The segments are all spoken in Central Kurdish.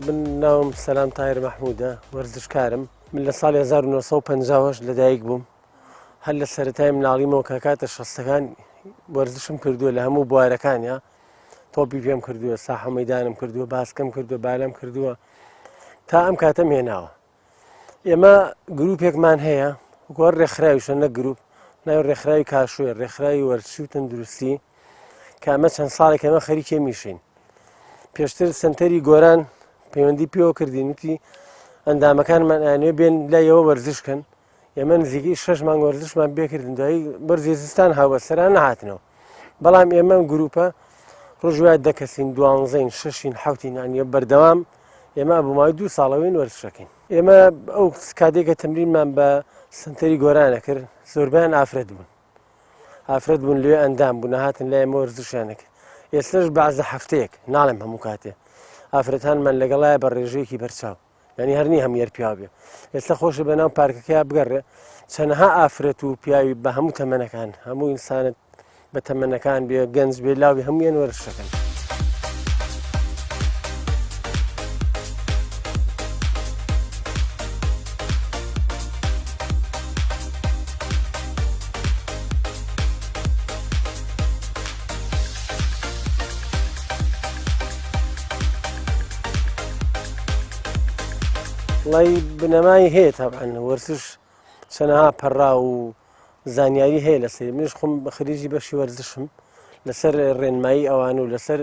ناوم سەلام تایر مەحموودە وەرزشکارم من لە ساڵی 1950 لەدایک بووم هەر لە سەرەتای مناڵیمەوە کە کاتە شەستەکان وەرزشم کردووە لە هەموو بوارەکانیا تۆپی پێم کردووە ساحە مەیدانم کردووە باسکەم کردووە بالەم کردووە تا ئەم کاتەم هێناوە ئێمە گروپێکمان هەیە وەر ڕێکخراویشە نە گروپ ناوی ڕێکخراوی کاشوێر ڕێکخراوی وەرزشی و تەندروستی کە ئەمە چەند ساڵێک ئەمە خەریکێ میشین پێشتر سنتەری گۆران پەیوەندی پێوە کردین وتی ئەندامەکانمان ئەیانوێ بێن لایەوە وەرزشکەن ئێمە نزیکەی 6 مانگ وەرزشمان پێکردن دوایی بەرزی زستان هاوبەسەران نەهاتنەوە بەڵام ئێمە گروپە ڕۆژوای دەکەسین 12ین 6ین 7ین ئەنیە بەردەوام ئێمە بوومای 2 ساڵەوەین وەرزشەکەین ئێمە ئەو کاتێکە تەمرینمان بە سنتەری گۆرانە کرد زۆربیان ئافرەت بوون لێ ئەندام بوون هاتن لای ئێمە وەرزشیانە کرد ئێستش بەعزە هەفتەیەک ناڵێم هەموو کاتێ ئافرەتانمان لەگەڵایە بە ڕێژەیەکی بەرچاو ینی هەرنی هەم یەر پیا بێ ئێستا خۆشە بەناو پارکەکەیا بگەڕێ چەندەها ئافرەت و پیاوی بە هەموو تەمەنەکان هەموو ئینسانت بە تەمەنەکان بێ گەنج بێ لاوی هەموویان وەرزشەکەن وڵی بنەمای هەیە تابعەن وەرزش چەندەها پەڕا و زانیاری هەیە لەسەر منیش خۆم بە خەریکی بەشی وەرزشم لەسەر ڕێنمایی ئەوان و لەسەر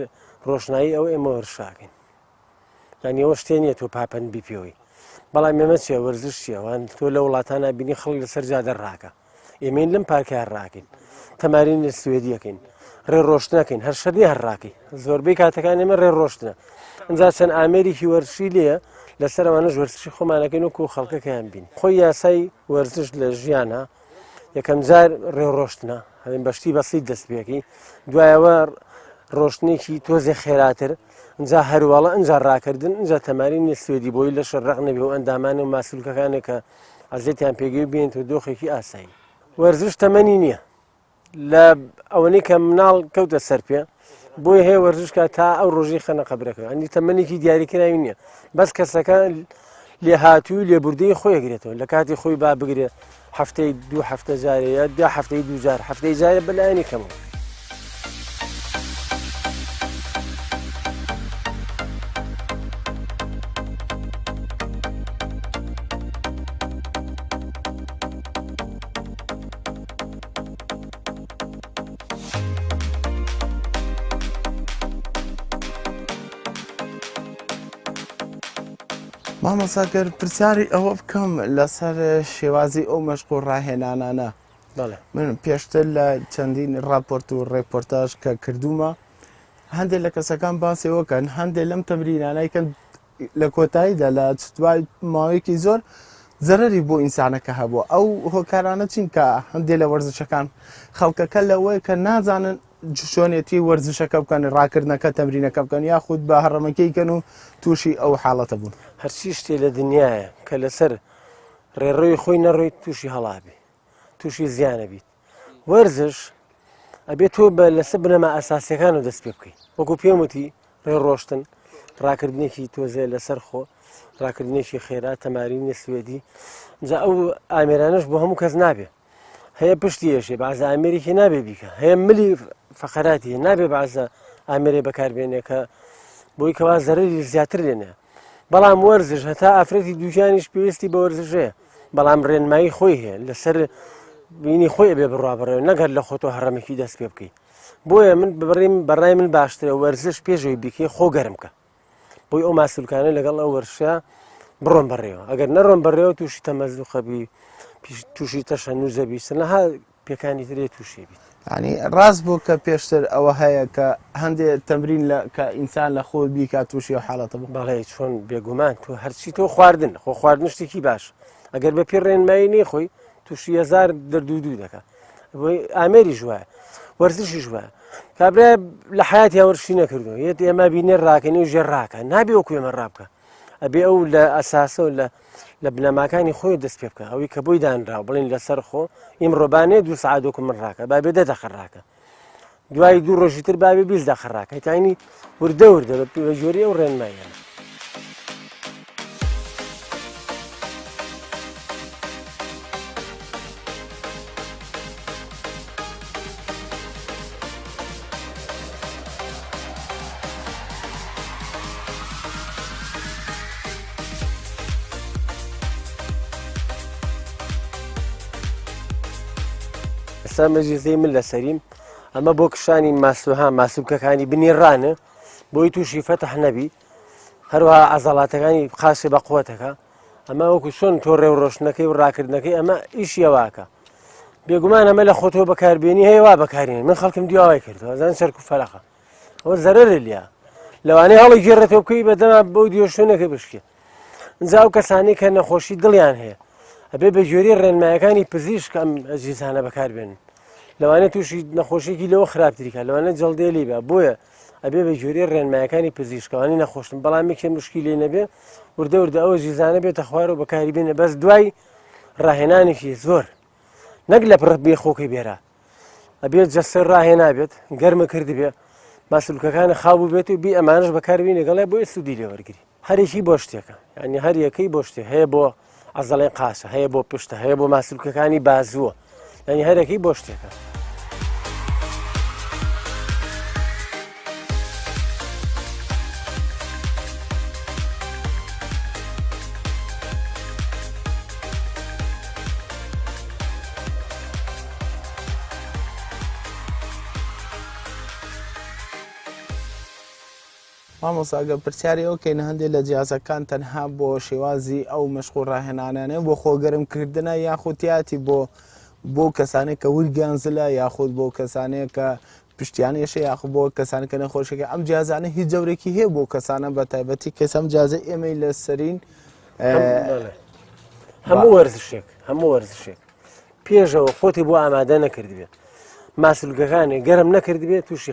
ڕۆشنایی ئەو ئێمە وەرزشاکەین یانی ئەوە شتێ نییە تۆ پاپەند بیپێەوەی بەڵام ئێمە چیە وەرزش چیە وان تۆ لە وڵاتانە بینی خەڵک لەسەر جادە ڕاکە ئێمەین لەم پارکە ڕاکەین تەمارین سوێدیەکەین ڕێڕۆشتنەکەین هەر شەردی هەر ڕاکەی زۆربەی کاتەکان ئێمە ڕێڕۆشتنە ئەجا چەند ئامێرێکی وەرزشی لێیە لەسەر ئەوانەش وەرزشی خۆمانەکەین وەکو خەڵکەکەیان بین خۆی یاسای وەرزش لە ژیانە یەکەم جار ڕێڕۆشتنە هەڵین بەشتی بەسیت دەست پێکی دوایەوە ڕۆشتنێکی تۆزێ خێراتر ئەجا هەروەڵە ئەجا ڕاکردن ئەجا تەمارینی سوێدی بۆی لە شەڕق نەبێ و ئەندامانە و ماسوولکەکانێک کە ئەزێتیان پێگەی بێن و دۆخێکی ئاسایی وەرزش تەمەنی نییە لە ئەوەنەی کە مناڵ کەوتە سەر پێ بۆی هەیە وەرزشکە تا ئەو ڕۆژی خەنە قەبرەکە ئەنی تەمەنێکی دیاریکراوی نییە بەس کەسەکە لێ هاتووی لێبوردەی خۆیەگرێتەوە لە کاتی خۆی با بگرێت هەفتەی 2 هەفتە جارەیە 2 هەفتەی 2 جار هەفتەی جارە بەلایەنی کەمەوە مامۆساگەر پرسیاری ئەوە بکەم لەسەر شێوازی ئەو مەشقۆ ڕاهێنانانە من پێشتر لە چەندین راپۆرت و ڕێپۆرتاژ کە کردومە هەندێک لە کەسەکان باسیەوەکەن هەندێک لەم تەمرینانەیکەن لە کۆتاییدا لە دوای ماوەیەکی زۆر زەرەری بۆ ئینسانەکە هەبووە ئەو هۆکارانە چین کە هەندێک لە وەرزشەکان خەڵکەکە لەوەی کە نازانن شۆنێتی وەرزشەکە بکەن ڕاکردنەکە تەمرینەکە بکەن یاخود بە هەڕەمەکەیکەن و تووشی ئەو حاڵەتە بوون هەرچی شتێ لە دنیاە کە لەسەر ڕێڕۆی خۆی نەڕۆی تووشی هەڵابێ تووشی زیانە بیت وەرزش ئەبێت تۆ بە لەسەر بنەما ئەساسیەکان و دەست پێ بکەیت وەکو پێم وتی ڕێڕۆشتن ڕاکردنێکی تۆزێ لەسەر خۆ ڕاکردنێکی خێرا تەمارینی سوێدی جا ئەو ئامێرانش بۆ هەموو کەس نابێ هەیە پشتی ێشێ بەعزە ئامێرێکی نابێ بیکە هەیە ملی فەقەراتی نابێ بەعزە ئامێرێ بەکاربێنێ کە بۆی کەوا زەرەری زیاتر لێنێ بەڵام وەرزش هەتا ئافرەتی دووجانیش پێویستی بە وەرزشەیە بەڵام ڕێنمایی خۆی هەیە لەسەر بینی خۆی بێ بڕابڕێ نەگەر لە خۆتۆ هەڕەمێکی دەست پێ بکەیت بۆیە من بڕیم بەڕای من باشترە وەرزش پێشەوەی بیکەی خۆ گەرمکە بۆی ئەو ماسوولکانە لەگەڵ ئەو وەرشە بڕۆن بەڕێوە ئەگەر نەڕۆن بەڕێوە تووشی تەمەزوقەبی تووشی تەشە نووزەبی سنەها پێکانی ترێ تووشی بیت ینی ڕاست بوو کە پێشتر ئەوە هەیە کە هەندێک تەمرین کە ئینسان لە خۆ بیکات تووشی و حاڵەتە بوو بەڵێ چۆن بێگومان تۆ هەرچی تۆ خواردن خۆ خواردن شتێکی باش ئەگەر بە پێ ڕێنمایی نێخۆی تووشی هەزار دەردوودوو دەکات بۆی ئامێری ژوایە وەرزشی ژوایە کابرا لە حیاتی وەرشی نەکردو یەت ئێمە بینێ ڕاکەنی و ژێر ڕاکە نابێ وەکو ئێمە ڕابکە ئەبێ ئەو لە ئەساسە و لە بنەماکانی خۆی دەست پێ بکە ئەوەی کە بۆی دانراوە بڵین لەسەر خۆ ئیمڕۆبانێ 2 سعات وەکو من ڕاکە بابێ 10 دەقە ڕاکە دوای 2 ڕۆژی تر بابێ 20 دەقە ڕاکە تاینی وردە بە ژۆری ئەو ڕێنماییانە ئێستا مەجلیسی من لەسەریم ئەمە بۆ کشانی ماسوها ماسوولکەکانی بنێڕانە بۆی تووشی فەتح نەبی هەروەها عەزەڵاتەکانی قاچێ بە قووەتەکە ئەمە وەکو چۆن تۆ ڕێوڕۆشنەکەی و ڕاکردنەکەی ئەمە ئیشی ئەواکە بێگومان ئەمە لە خۆتۆ بەکاربیێنی هەیە وا بەکارێنێ من خەڵکم دیاوای کردەوە زان سەرک و فەرەقە ئەوە زەرەرە لیا لەوانەیە هەڵی گێڕێتەوە بکەی بەدەما بۆ دیۆ شوێنەکە بشکێ ئەجا ئەو کەسانی کە نەخۆشی دڵیان هەیە ئەبێ بە جۆری ڕێنمایەکانی پزیشک ئەم ئەجیزانە بەکاربێنن لەوانێت تووشی نەخۆشیێکی لەوە خراپتریکە لەوانێت جەڵدێ لێ بە بۆیە ئەبێ بە جۆری ڕێنمایەکانی پزیشکەوانی نەخۆشن بەڵام یەکێ مشکی لێ نەبێ وردە وردە ئەوە جیزانە بێتە خوارەوە بەکاری بێنە بەس دوای ڕاهێنانێکی زۆر نەک لە پڕ بێ خۆکەی بێرە ئەبێت جەسەر ڕاهێنا بێت گەرمە کرد بێ ماسوولکەکانە خاو بێت و بی ئەمانش بەکاربیێنێ گەڵێ بۆی سوودی لێوەرگری هەرێکی بۆ شتێکە ینی هەر یەکەی بۆ شتێ هەیە بۆ عەزەڵەی قاچە هەیە بۆ پشتە هەیە بۆ ماسوولکەکانی بازووە ینی هەرێکی بۆ شتێکە مامۆساگە پرسیاری ئەوکەین هەندێک لە جیازەکان تەنها بۆ شێوازی ئەو مەشق و ڕاهێنانانە بۆ خۆگەرمکردنە یاخودیاتی بۆ کەسانێک کە وریان زلە یاخود بۆ کەسانەیە کە پشتیانێشە یاخود بۆ کەسانی کە نەخۆشەکە ئەم جیازانە هیچ جەورێکی هەیە بۆ کەسانە بە تایبەتی کەس ئەم جیازە ئێمەی لەسەرین هەموو وەرزشێک پێشەوە خۆتی بۆ ئامادە نەکردبێت ماسوولکەکانی گەرم نەکردبێت تووشی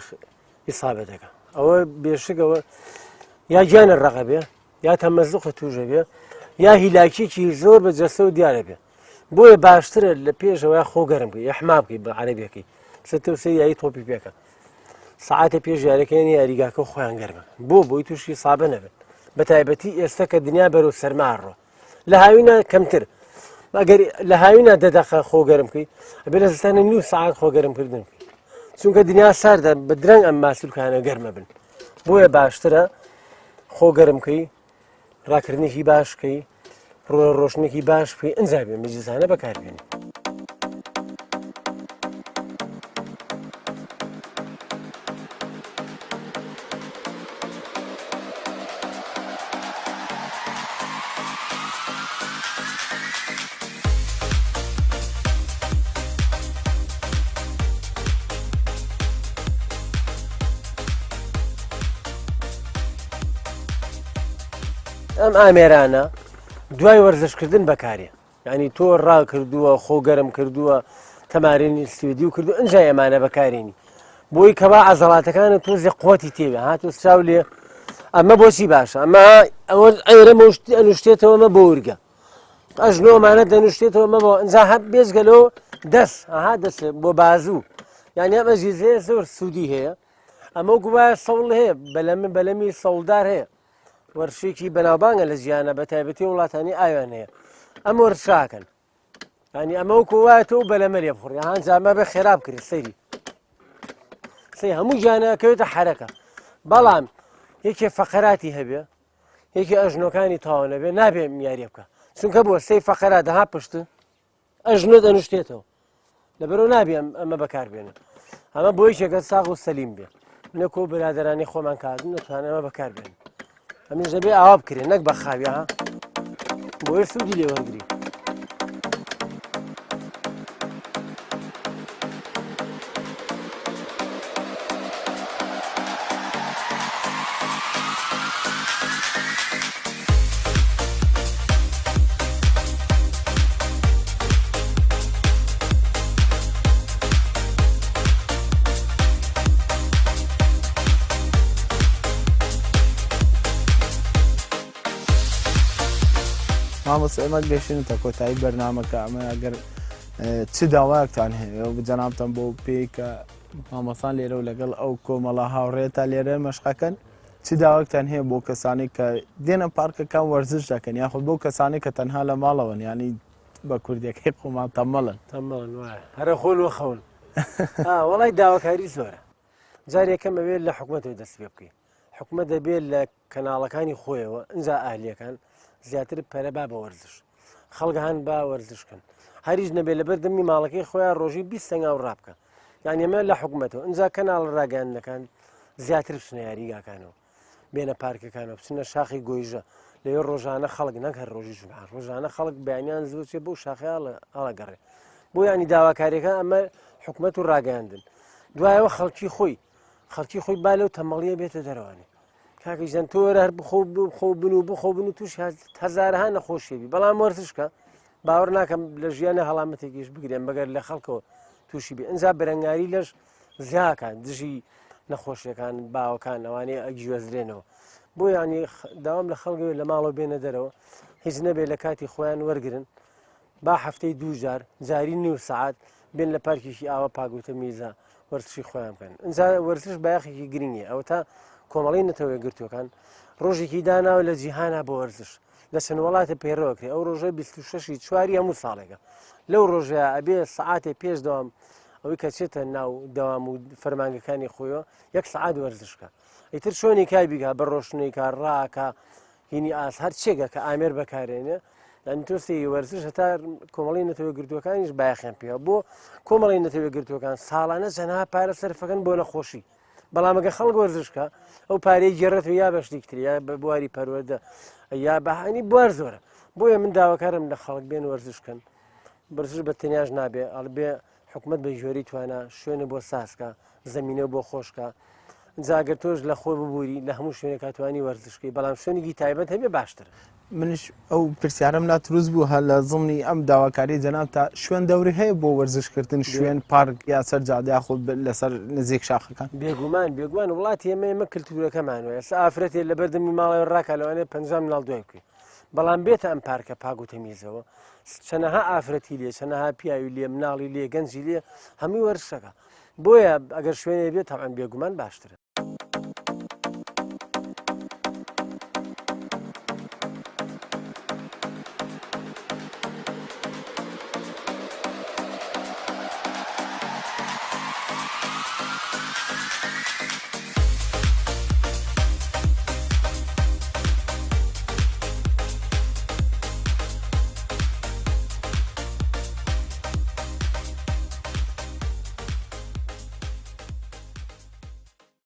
ئیسابەتەکە ئەوە بێشکەوە یا گیانە ڕەقە بێ یا تەمەزوقە توژە بێ یا هیلاکیێکی زۆر بە جەستە و دیارە بێ بۆیە باشترە لە پێشەوە خۆ گەرم بکەی ئەحمام بکەی بە عەرەبیەکەی سەتەوسە یایی تۆپی پێکە سەعاتە پێش یاریەکەی یاریگاکە خۆیان گەرمە بۆی تووشی سابە نەبن بە تایبەتی ئێستا کە دنیا بەرەو سەرماڕۆ لە هاوینە کەمتر ئەگەر لە هاوینە دەدەقە خۆ گەرم بکەی ئەبێ لە زستانە نیو سەعات خۆ گەرمکردن بکەی چونکە دنیا ساردە بە درەنگ ئەم ماسوولکانە گەرمە بن بۆیە باشترە خۆ گەرمکەی ڕاکردنێکی باشکەی ڕۆشنێکی باش بکەی ئەنجا بێ مەجلیسانە بەکاربێنی ئەم ئامێرانە دوای وەرزشکردن بەکارێ ینی تۆ ڕاکردووە خۆ گەرم کردووە تەمارینی سوێدی و کردو ئەنجای ئەمانە بەکارێنی بۆی کەوا عەزەڵاتەکانت تۆزێ قووەتی تێوێ هاتۆ چاو لێ ئەمە بۆچی باشە ئەمە ئەوە ئەیرەمە ئەنوشتێتەوە ئەمە بۆ ورگە ئەژنۆمانە دەنوشتێتەوە ئەمە بۆ ئەنجا هەب بێزگەلەوە دەست بۆ بازوو یعنی ئەمە ژیزەیە زۆر سوودی هەیە ئەمە گوایە سەوڵ هەیە بەلەمی سەوڵدار هەیە وەرشێکی بەناوبانگە لە ژیانە بە تایبەتی وڵاتانی ئاویان هەیە ئەم وەرشاکەن ینی ئەمە وەکو وایەتەوە بەلەمە لێ بخوڕی هەنجامە بە خێراب کرد سەیری هەموو ژیانەکەوێتە حرەکە بەڵام یەکێ فەقەراتی هەبێ یەکی ئەژنۆکانی تاوانە بێ نابێ یاریە بکە چونکە بۆ سەی فەقەرات دەها پشتە ئەژنۆ دەنوشتێتەوە لەبەرەوە نابێ ئەمە بەکاربێنە ئەمە بۆ یەکێکە ساغ و سەلیم بێ نەکۆ برادەرانی خۆمان کاتن نەتوانێت ئەمە بەکاربێن ئەمیش دەبێ ئاوا بکرێن نەک بە خاوی ها بۆیە سوودی لێوەرگری مامۆستا ئێمە گەشتنتە کۆتایی بەرنامەکە ئەمە ئەگەر چ داوایەکتان هەیە و بجەنابتان بۆ پێی کە مامۆستان لێرە و لەگەڵ ئەو کۆمەڵە هاوڕێتە لێرە مەشقەکەن چ داوایەکتان هەیە بۆ کەسانی کە دێنە پارکەکان وەرزش دەکەن یاخود بۆ کەسانی کە تەنها لە ماڵەوەن ینی بە کوردیەکەی خۆمان تەمەڵن هەرە خۆن و خەون وەڵای داواکاری زۆرە جارێکەکەم ئەوێت لە حکوومەتەوە دەست پێ بکەین حکوومەت دەبێت لە کەناڵەکانی خۆیەوە ئەنجا ئاهلیەکان زیاتر پەرەبا بە وەرزش خەڵک هەن با وەرزشکن هەریش نەبێ لەبەر دەمی ماڵەکەی خۆیان ڕۆژی 20 سنگ ڕابکە یان ئێمە لە حکوومەتەوە ئەجا کەناڵ ڕاگەاندنەکان زیاتر بچنە یاریگاکانەوە بێنە پارکەکانەوە بچنە شاخی گۆیژە لەوێ ڕۆژانە خەڵک نەک هەر ڕۆژی جومعە ڕۆژانە خەڵک بەیانیان زووچێ بۆ شاخی هەڵەگەڕێ بۆ ینی داواکاریەکە ئەمە حکوومەت و ڕاگەاندن دوایەوە خەڵکی خۆی با لەو تەمەڵیە بێتە دەرەوانی کاکەیزان تۆرە هەر بخۆ بن و توش هەزارها نەخۆشیێبی بەڵام وەرزشکە باوەڕ ناکەم لە ژیانە هەڵامەتێکیش بگرێن بەگەر لە خەڵکەوە تووشی بێ ئەنجا بەرەنگاری لەش زیاکان دژی نەخۆشیەکان باوەکان ئەوانەیە ئەگیوەزرێنەوە بۆ ینی داوام لە خەڵگەوێ لە ماڵەوە بێنە دەرەوە هیچ نەبێ لە کاتی خۆیان وەرگن با هەفتەی 2 جاری نیو سعات بێن لە پارکێکی ئاوە پاگوتە میزە وەرزشی خۆیان بکەن ئەنجا وەرزش بایەخێکی گرنگی ئەوە تا کۆمەڵی نەتەوەی گرتوەکان ڕۆژێکی داناوە لە جیهانە بۆ وەرزش لە چەند وڵاتە پێڕەوەکرێ ئەو ڕۆژە 26 چواری هەموو ساڵێکە لەو ڕۆژەیە ئەبێ سعاتێ پێش دەوام ئەوەی کە چێتە ناو دەوام و فەرمانگەکانی خۆیەوە 1 سعات وەرزشکە ئیتر شۆنی کای بیکە بە ڕۆشنەی کار ڕاکە هینی ئاس هەر چێگە کە ئامێر بەکارێنێ تۆسی وەرزش هەتا کۆمەڵی نەتەوە گرتوەکانیش بایەخیان پێوە بۆ کۆمەڵی نەتەوە گرتوەکان ساڵانە چەندها پارە سەرفەکەن بۆ نەخۆشی بەڵامەگە خەڵک وەرزشکە ئەو پارەی گێڕێت و یا بەشتێکتر یا بە بواری پەروەردە یا بەهانی بوار زۆرە بۆیە من داواکارم لە خەڵک بێن وەرزشکەن وەرزش بە تەنیاش نابێ ئەڵبێ حکوومەت بە ژۆری توانە شوێنە بۆ ساسکە زەمینە بۆ خۆشکە جاگەر تۆش لە خۆ ببووری لە هەموو شوێنێک کاتوانی وەرزشکی بەڵام شوێنێکی تایبەت هەبێ باشتر منش ئەو پرسیارم ناتروز بوو هە لە زڵنی ئەم داواکاری جەناب تا شوێن دەوری هەیە بۆ وەرزشکردن شوێن پارک یا سەر جادەیا خۆ لەسەر نزیک شاخەکان بێگومان وڵاتی ئێمە کللتورەکەمانوە ئێستا ئافرەتێ لە بەردەمی ماڵەوە ڕاکە لەوانەیە 50 مناڵ دوای بکەی بەڵام بێتە ئەم پارکە پاگوتە میزەوە چەنەها ئافرەتی لێ چەنەها پیاوی لێ مناڵی لێ گەنجی لێ هەمووی وەرزشەکە بۆیە ئەگەر شوێنێ بێت تاوان بێگومان باشترە